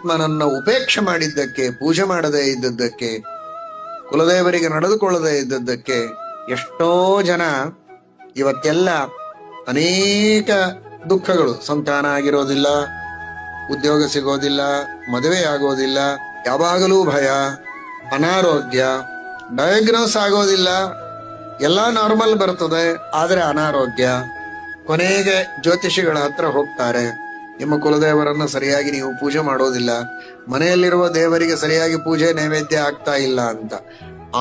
ಪರಮಾತ್ಮನನ್ನ ಉಪೇಕ್ಷೆ ಮಾಡಿದ್ದಕ್ಕೆ, ಪೂಜೆ ಮಾಡದೇ ಇದ್ದದ್ದಕ್ಕೆ, ಕುಲದೇವರಿಗೆ ನಡೆದುಕೊಳ್ಳದೇ ಇದ್ದದ್ದಕ್ಕೆ ಎಷ್ಟೋ ಜನ ಇವತ್ತೆಲ್ಲ ಅನೇಕ ದುಃಖಗಳು, ಸಂತಾನ ಆಗಿರೋದಿಲ್ಲ, ಉದ್ಯೋಗ ಸಿಗೋದಿಲ್ಲ, ಮದುವೆ ಆಗೋದಿಲ್ಲ, ಯಾವಾಗಲೂ ಭಯ, ಅನಾರೋಗ್ಯ, ಡಯಾಗ್ನೋಸ್ ಆಗೋದಿಲ್ಲ, ಎಲ್ಲ ನಾರ್ಮಲ್ ಬರ್ತದೆ, ಆದ್ರೆ ಅನಾರೋಗ್ಯ. ಕೊನೆಗೆ ಜ್ಯೋತಿಷಿಗಳ ಹತ್ರ ಹೋಗ್ತಾರೆ, ನಿಮ್ಮ ಕುಲದೇವರನ್ನ ಸರಿಯಾಗಿ ನೀವು ಪೂಜೆ ಮಾಡೋದಿಲ್ಲ, ಮನೆಯಲ್ಲಿರುವ ದೇವರಿಗೆ ಸರಿಯಾಗಿ ಪೂಜೆ ನೈವೇದ್ಯ ಆಗ್ತಾ ಇಲ್ಲ ಅಂತ.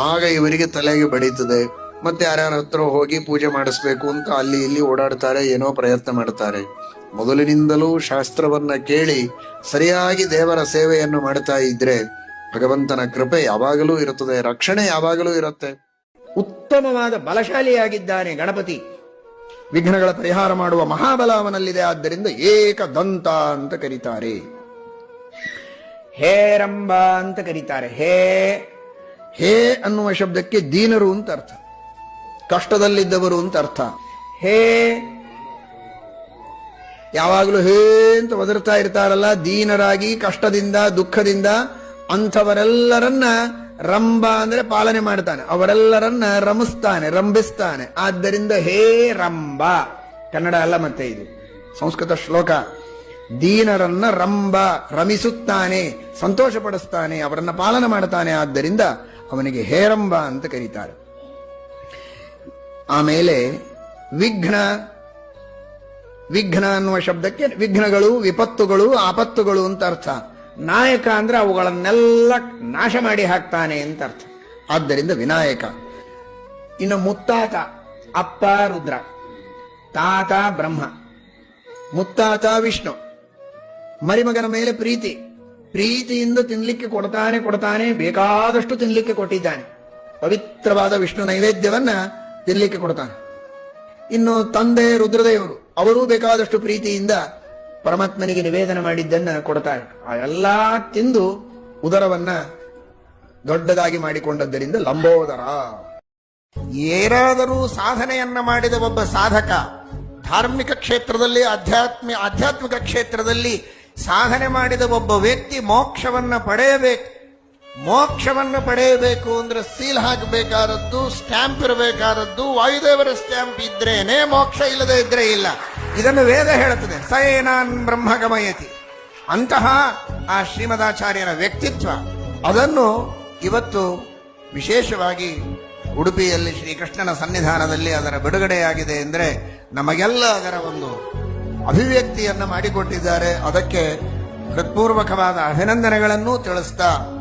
ಆಗ ಇವರಿಗೆ ತಲೆಗೆ ಬಡೀತದೆ. ಮತ್ತೆ ಯಾರ್ಯಾರ ಹತ್ರ ಹೋಗಿ ಪೂಜೆ ಮಾಡಿಸ್ಬೇಕು ಅಂತ ಅಲ್ಲಿ ಇಲ್ಲಿ ಓಡಾಡ್ತಾರೆ, ಏನೋ ಪ್ರಯತ್ನ ಮಾಡ್ತಾರೆ. ಮೊದಲಿನಿಂದಲೂ ಶಾಸ್ತ್ರವನ್ನ ಕೇಳಿ ಸರಿಯಾಗಿ ದೇವರ ಸೇವೆಯನ್ನು ಮಾಡ್ತಾ ಇದ್ರೆ ಭಗವಂತನ ಕೃಪೆ ಯಾವಾಗಲೂ ಇರುತ್ತದೆ, ರಕ್ಷಣೆ ಯಾವಾಗಲೂ ಇರುತ್ತೆ. ಉತ್ತಮವಾದ ಬಲಶಾಲಿಯಾಗಿದ್ದಾನೆ ಗಣಪತಿ. ವಿಘ್ನಗಳ ಪರಿಹಾರ ಮಾಡುವ ಮಹಾಬಲ ಅವನಲ್ಲಿದೆ. ಆದ್ದರಿಂದ ಏಕದಂತ ಅಂತ ಕರೀತಾರೆ, ಹೇರಂಬ ಅಂತ ಕರೀತಾರೆ. ಹೇ ಅನ್ನುವ ಶಬ್ದಕ್ಕೆ ದೀನರು ಅಂತ ಅರ್ಥ, ಕಷ್ಟದಲ್ಲಿದ್ದವರು ಅಂತ ಅರ್ಥ. ಹೇ ಯಾವಾಗಲೂ ಹೇ ಅಂತ ಒದರ್ತಾ ಇರ್ತಾರಲ್ಲ, ದೀನರಾಗಿ ಕಷ್ಟದಿಂದ ದುಃಖದಿಂದ ಅಂಥವರೆಲ್ಲರನ್ನ ರಂಬ ಅಂದ್ರೆ ಪಾಲನೆ ಮಾಡ್ತಾನೆ, ಅವರೆಲ್ಲರನ್ನ ರಮಿಸ್ತಾನೆ, ರಂಭಿಸ್ತಾನೆ. ಆದ್ದರಿಂದ ಹೇ ರಂಬ, ಕನ್ನಡ ಅಲ್ಲ ಮತ್ತೆ ಇದು ಸಂಸ್ಕೃತ ಶ್ಲೋಕ. ದೀನರನ್ನ ರಂಬ, ರಮಿಸುತ್ತಾನೆ, ಸಂತೋಷ ಪಡಿಸ್ತಾನೆ, ಅವರನ್ನ ಪಾಲನೆ ಮಾಡ್ತಾನೆ. ಆದ್ದರಿಂದ ಅವನಿಗೆ ಹೇರಂಬ ಅಂತ ಕರೀತಾರೆ. ಆಮೇಲೆ ವಿಘ್ನ ಅನ್ನುವ ಶಬ್ದಕ್ಕೆ ವಿಘ್ನಗಳು, ವಿಪತ್ತುಗಳು, ಆಪತ್ತುಗಳು ಅಂತ ಅರ್ಥ. ನಾಯಕ ಅಂದ್ರೆ ಅವುಗಳನ್ನೆಲ್ಲ ನಾಶ ಮಾಡಿ ಹಾಕ್ತಾನೆ ಅಂತ ಅರ್ಥ. ಆದ್ದರಿಂದ ವಿನಾಯಕ. ಇನ್ನು ಮುತ್ತಾತ, ಅಪ್ಪ ರುದ್ರ, ತಾತ ಬ್ರಹ್ಮ, ಮುತ್ತಾತ ವಿಷ್ಣು. ಮರಿಮಗನ ಮೇಲೆ ಪ್ರೀತಿಯಿಂದ ತಿನ್ಲಿಕ್ಕೆ ಕೊಡ್ತಾನೆ, ಬೇಕಾದಷ್ಟು ತಿನ್ಲಿಕ್ಕೆ ಕೊಟ್ಟಿದ್ದಾನೆ. ಪವಿತ್ರವಾದ ವಿಷ್ಣು ನೈವೇದ್ಯವನ್ನ ತಿನ್ಲಿಕ್ಕೆ ಕೊಡ್ತಾನೆ. ಇನ್ನು ತಂದೆ ರುದ್ರದೇವರು, ಅವರೂ ಬೇಕಾದಷ್ಟು ಪ್ರೀತಿಯಿಂದ ಪರಮಾತ್ಮನಿಗೆ ನಿವೇದನ ಮಾಡಿದ್ದನ್ನ ಕೊಡ್ತಾರೆ. ಆ ಎಲ್ಲಾ ತಿಂದು ಉದರವನ್ನ ದೊಡ್ಡದಾಗಿ ಮಾಡಿಕೊಂಡದ್ದರಿಂದ ಲಂಬೋದರ. ಏನಾದರೂ ಸಾಧನೆಯನ್ನ ಮಾಡಿದ ಒಬ್ಬ ಸಾಧಕ ಧಾರ್ಮಿಕ ಕ್ಷೇತ್ರದಲ್ಲಿ, ಆಧ್ಯಾತ್ಮಿಕ ಕ್ಷೇತ್ರದಲ್ಲಿ ಸಾಧನೆ ಮಾಡಿದ ಒಬ್ಬ ವ್ಯಕ್ತಿ ಮೋಕ್ಷವನ್ನ ಪಡೆಯಬೇಕು ಅಂದ್ರೆ ಸೀಲ್ ಹಾಕಬೇಕಾದದ್ದು, ಸ್ಟ್ಯಾಂಪ್ ಇರಬೇಕಾದದ್ದು, ವಾಯುದೇವರ ಸ್ಟ್ಯಾಂಪ್ ಇದ್ರೇನೆ ಮೋಕ್ಷ, ಇಲ್ಲದೆ ಇದ್ರೆ ಇಲ್ಲ. ಇದನ್ನು ವೇದ ಹೇಳುತ್ತದೆ, ಸಯೇನಾನ್ ಬ್ರಹ್ಮ ಗಮಯತಿ. ಅಂತಹ ಆ ಶ್ರೀಮದಾಚಾರ್ಯರ ವ್ಯಕ್ತಿತ್ವ, ಅದನ್ನು ಇವತ್ತು ವಿಶೇಷವಾಗಿ ಉಡುಪಿಯಲ್ಲಿ ಶ್ರೀಕೃಷ್ಣನ ಸನ್ನಿಧಾನದಲ್ಲಿ ಅದರ ಬಿಡುಗಡೆಯಾಗಿದೆ ಅಂದ್ರೆ ನಮಗೆಲ್ಲ ಅದರ ಒಂದು ಅಭಿವ್ಯಕ್ತಿಯನ್ನು ಮಾಡಿಕೊಟ್ಟಿದ್ದಾರೆ. ಅದಕ್ಕೆ ಹೃತ್ಪೂರ್ವಕವಾದ ಅಭಿನಂದನೆಗಳನ್ನು ತಿಳಿಸ್ತಾ